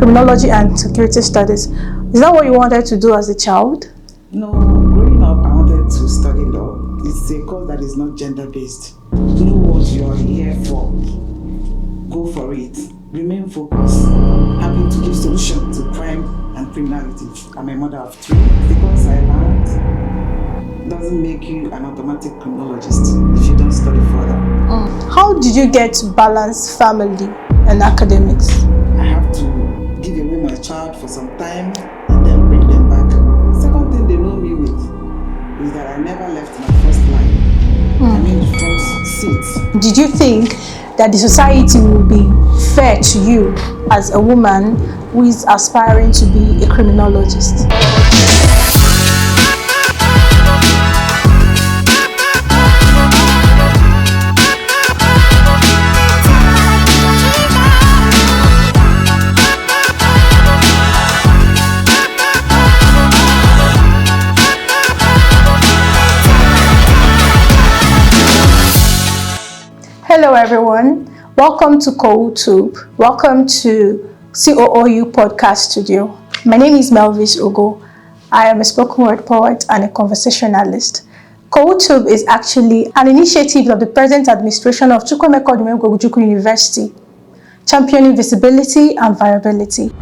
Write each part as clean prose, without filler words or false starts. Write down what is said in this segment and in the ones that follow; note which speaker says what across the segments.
Speaker 1: criminology and security studies. Is that what you wanted to do as a child?
Speaker 2: No, growing up, I wanted to study law. It's a course that is not gender-based. Know what you are here for. Go for it. Remain focused. Happy to give solution to crime and criminality. I'm a mother of 3. Because I learned doesn't make you an automatic criminologist if you don't study further.
Speaker 1: How did you get to balance family and academics?
Speaker 2: I have to give away my child for some time and then bring them back. Second thing they know me with is that I never left my first line. I'm in the front seat.
Speaker 1: Did you think that the society will be fair to you as a woman who is aspiring to be a criminologist? Hello everyone, welcome to COOTube. Welcome to COOU Podcast Studio. My name is Melvis Ogo. I am a spoken word poet and a conversationalist. COOTube is actually an initiative of the present administration of Chukwuemeka Odumegwu University, championing visibility and viability.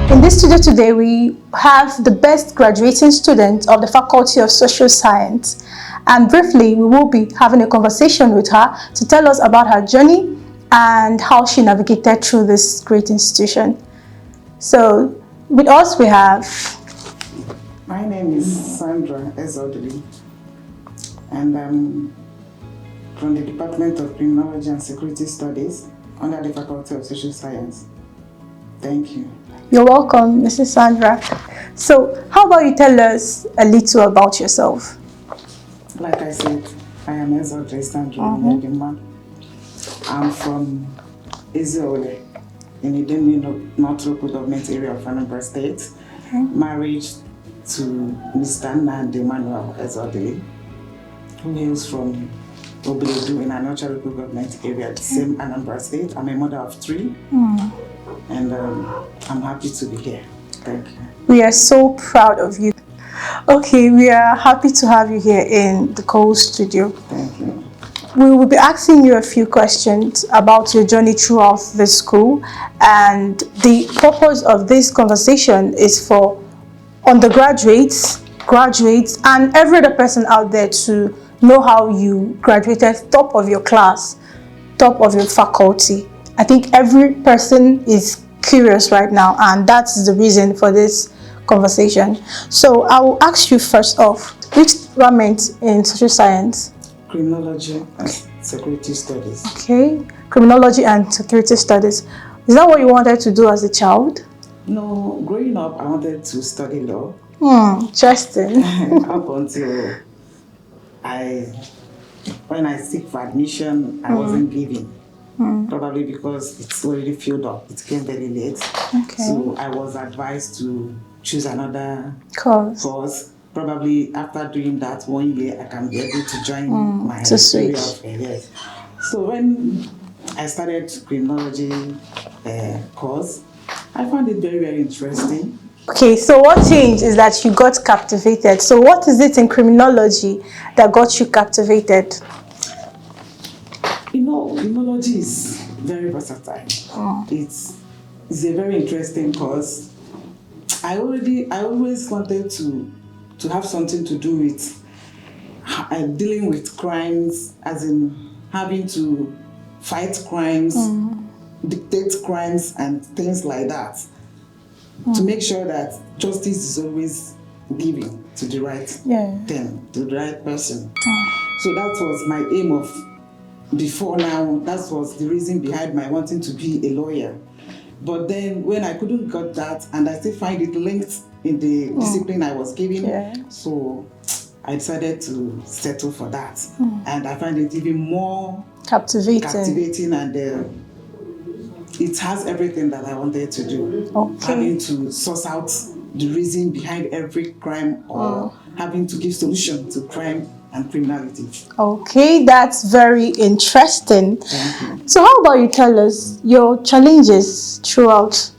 Speaker 1: In this studio today, we have the best graduating student of the Faculty of Social Science. And briefly, we will be having a conversation with her to tell us about her journey and how she navigated through this great institution. So, with us we have...
Speaker 2: My name is Sandra Ezeodili, and I'm from the Department of Criminology and Security Studies under the Faculty of Social Science. Thank you.
Speaker 1: You're welcome, Mrs. Sandra. So, how about you tell us a little about yourself?
Speaker 2: Like I said, I am Ezeodili Sandra Onyedimma. I'm from Ezeodili in Onyedimma, North Local Government Area of Anambra State. Married to Mr. Nnamdi Emmanuel Ezeodili, who is from Obedu in Anocha Local Government Area, the same Anambra State. I'm a mother of 3. And I'm happy to be here. Thank you.
Speaker 1: We are so proud of you. Okay, we are happy to have you here in the COOU studio.
Speaker 2: Thank you.
Speaker 1: We will be asking you a few questions about your journey throughout the school, and the purpose of this conversation is for undergraduates, graduates, and every other person out there to know how you graduated top of your class, top of your faculty. I think every person is curious right now, and that's the reason for this conversation. So I will ask you first off, which department in social science?
Speaker 2: Criminology and Security Studies.
Speaker 1: Okay, criminology and security studies. Is that what you wanted to do as a child?
Speaker 2: No, growing up, I wanted to study law.
Speaker 1: Interesting.
Speaker 2: Up until when I seek for admission, I wasn't given. Probably because it's already filled up. It came very late.
Speaker 1: Okay.
Speaker 2: So I was advised to choose another
Speaker 1: course.
Speaker 2: Probably after doing that 1 year, I can be able to join my
Speaker 1: to switch.
Speaker 2: area of So when I started criminology course, I found it very, very interesting.
Speaker 1: Okay, so what changed is that you got captivated. So what is it in criminology that got you captivated?
Speaker 2: You know, criminology is very versatile. It's a very interesting course. I always wanted to have something to do with dealing with crimes, as in having to fight crimes, dictate crimes, and things like that, to make sure that justice is always given to the right thing, to the right person. So that was my aim of before now. That was the reason behind my wanting to be a lawyer. But then when I couldn't get that, and I still find it linked in the discipline I was given, so I decided to settle for that. And I find it even more captivating and it has everything that I wanted to do.
Speaker 1: Okay.
Speaker 2: Having to source out the reason behind every crime, or having to give solution to crime and criminality.
Speaker 1: Okay, that's very interesting.
Speaker 2: Thank you.
Speaker 1: So how about you tell us your challenges throughout?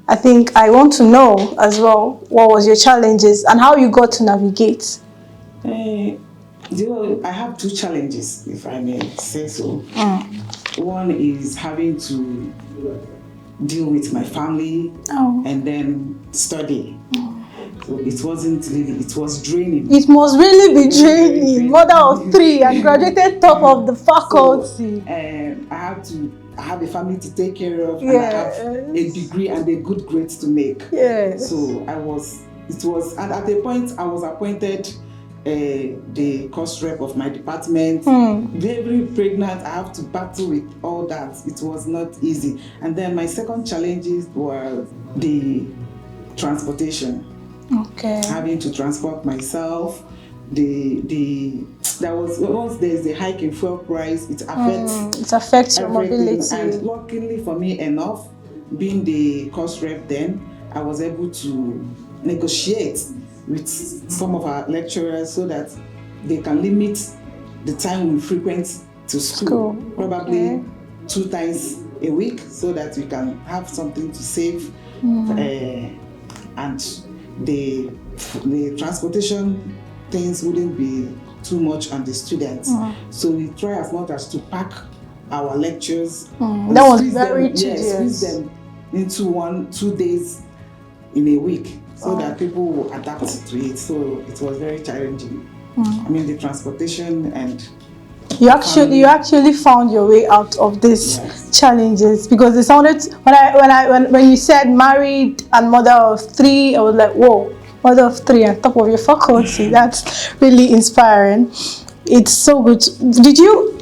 Speaker 1: I think I want to know as well, what was your challenges and how you got to navigate?
Speaker 2: I have two challenges, if I may say so. One is having to deal with my family and then study. So it wasn't really, it was draining.
Speaker 1: It must really be draining. Mother of three and graduated top of the faculty.
Speaker 2: So, I have a family to take care of, and I have a degree and a good grades to make.
Speaker 1: Yes.
Speaker 2: So and at a point I was appointed the course rep of my department. Very pregnant, I have to battle with all that. It was not easy. And then my second challenges were the transportation.
Speaker 1: Okay.
Speaker 2: Having to transport myself. There was, once there's a hike in fuel price, it affects
Speaker 1: your
Speaker 2: everything.
Speaker 1: mobility.
Speaker 2: And luckily for me enough, being the course rep then, I was able to negotiate with some of our lecturers so that they can limit the time we frequent to school. Probably 2 times a week, so that we can have something to save. And the transportation things wouldn't be too much on the students. So we try as much as to pack our lectures.
Speaker 1: That was very tedious.
Speaker 2: Squeeze them into 1-2 days in a week, so that people will adapt to it. So it was very challenging. I mean, the transportation and
Speaker 1: you actually found your way out of these challenges, because it sounded, when you said married and mother of 3, I was like, whoa, mother of 3 on top of your faculty. That's really inspiring. It's so good. Did you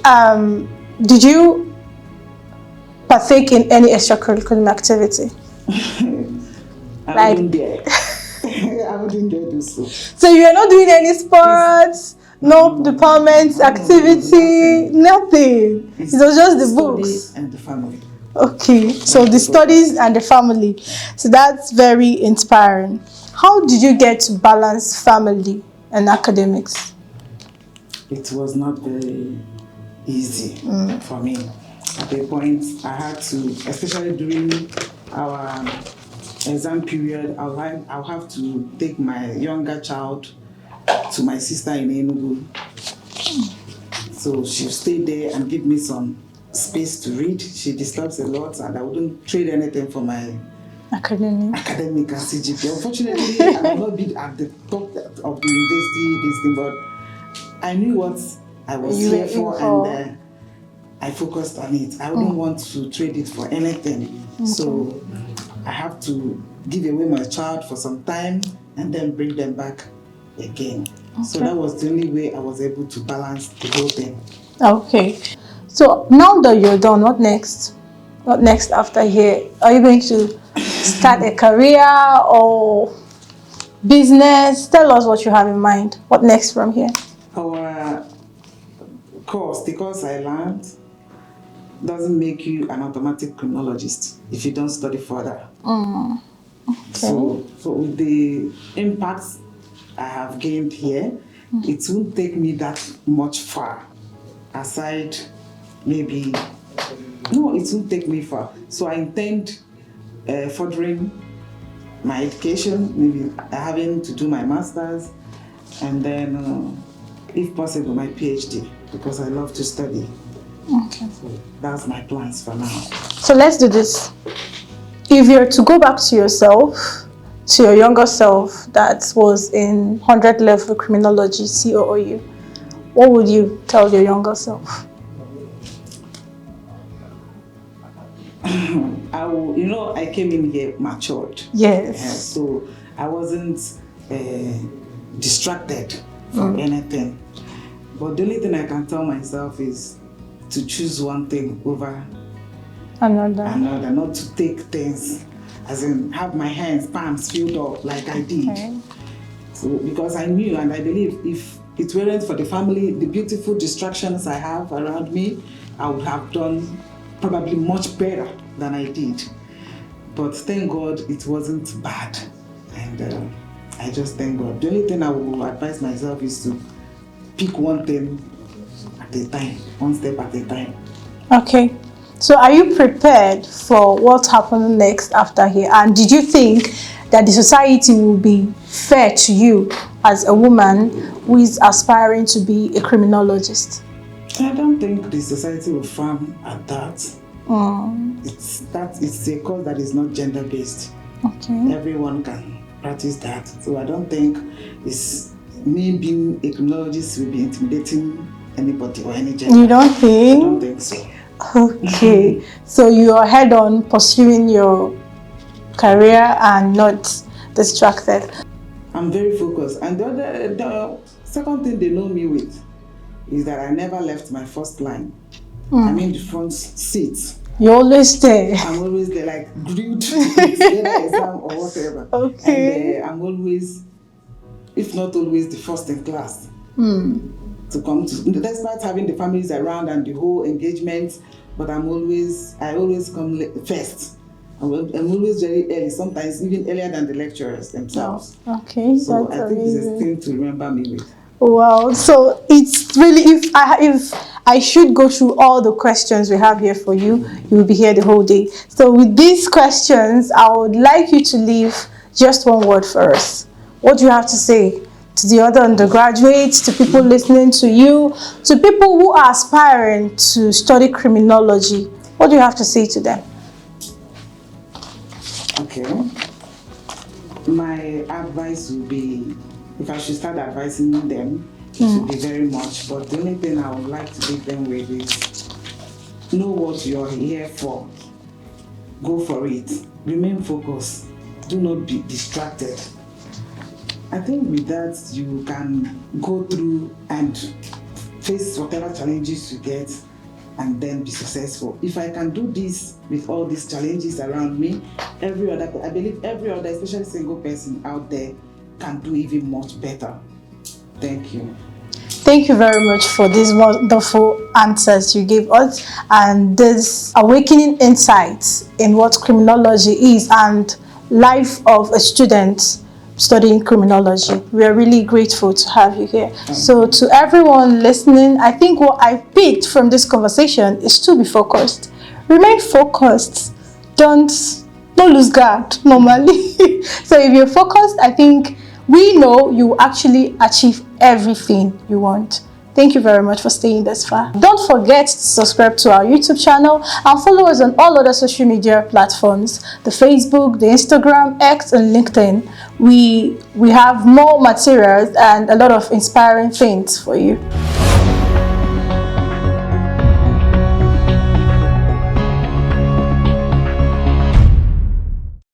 Speaker 1: partake in any extracurricular activity?
Speaker 2: I wouldn't dare. I wouldn't dare do so.
Speaker 1: So you're not doing any sports? No departments, activity, nothing. It was just the books
Speaker 2: and the family.
Speaker 1: Okay, so the studies and the family. So that's very inspiring. How did you get to balance family and academics?
Speaker 2: It was not very easy for me. At a point, I had to, especially during our exam period, I'll have to take my younger child to my sister in Enugu. So she'll stay there and give me some space to read. She disturbs a lot, and I wouldn't trade anything for my academic and CGPA. Unfortunately, I will not be at the top of the university, but I knew what I was here for, and I focused on it. I wouldn't want to trade it for anything. So I have to give away my child for some time and then bring them back again. So that was the only way I was able to balance the whole thing.
Speaker 1: Okay. So now that you're done, what next? What next after here? Are you going to start a career or business? Tell us what you have in mind. What next from here?
Speaker 2: Our course, the course I learned, doesn't make you an automatic criminologist if you don't study further. So with the impacts I have gained here, it won't take me that much far. Aside, maybe, no, it won't take me far. So I intend furthering my education, maybe having to do my master's, and then, if possible, my PhD, because I love to study.
Speaker 1: Okay.
Speaker 2: So that's my plans for now.
Speaker 1: So let's do this. If you're to go back to yourself, to your younger self that was in 100 level criminology, COOU, what would you tell your younger self?
Speaker 2: I came in here matured.
Speaker 1: Yes.
Speaker 2: So I wasn't distracted from anything. But the only thing I can tell myself is to choose one thing over another, not to take things, as in have my hands, palms filled up like I did. Okay. So because I knew and I believe if it weren't for the family, the beautiful distractions I have around me, I would have done probably much better than I did. But thank God it wasn't bad. And I just thank God. The only thing I will advise myself is to pick one thing at a time, one step at a time.
Speaker 1: Okay. So are you prepared for what happened next after here? And did you think that the society will be fair to you as a woman who is aspiring to be a criminologist?
Speaker 2: I don't think the society will frown at that. It's a cause that is not gender based.
Speaker 1: Okay.
Speaker 2: Everyone can practice that. So I don't think it's me being a criminologist will be intimidating anybody or any gender.
Speaker 1: You don't think?
Speaker 2: I don't think so.
Speaker 1: Okay. So you are head on pursuing your career and not distracted.
Speaker 2: I'm very focused. And the second thing they know me with is that I never left my first line. I'm in the front seat.
Speaker 1: You're always there.
Speaker 2: I'm always there, like glued to it, whether exam or whatever.
Speaker 1: Okay.
Speaker 2: And I'm always, if not always, the first in class. To come to, despite having the families around and the whole engagement, but I always come first. I'm always very early, sometimes even earlier than the lecturers themselves.
Speaker 1: Oh, okay,
Speaker 2: So
Speaker 1: that's
Speaker 2: I think it's a
Speaker 1: amazing.
Speaker 2: thing to remember me with.
Speaker 1: Wow, so it's really, if I should go through all the questions we have here for you, you will be here the whole day. So with these questions, I would like you to leave just one word for us. What do you have to say to the other undergraduates, to people listening to you, to people who are aspiring to study criminology? What do you have to say to them?
Speaker 2: Okay. My advice would be, if I should start advising them, it would be very much. But the only thing I would like to leave them with is, know what you're here for. Go for it. Remain focused. Do not be distracted. I think with that, you can go through and face whatever challenges you get and then be successful. If I can do this with all these challenges around me, I believe every other, especially single person out there, can do even much better. Thank you.
Speaker 1: Thank you very much for these wonderful answers you gave us and this awakening insights in what criminology is and life of a student studying criminology. We are really grateful to have you here. So to everyone listening, I think what I picked from this conversation is to be focused. Remain focused. Don't lose guard normally. So if you're focused, I think we know you will actually achieve everything you want. Thank you very much for staying this far. Don't forget to subscribe to our YouTube channel and follow us on all other social media platforms, the Facebook, the Instagram, X, and LinkedIn. We have more materials and a lot of inspiring things for you.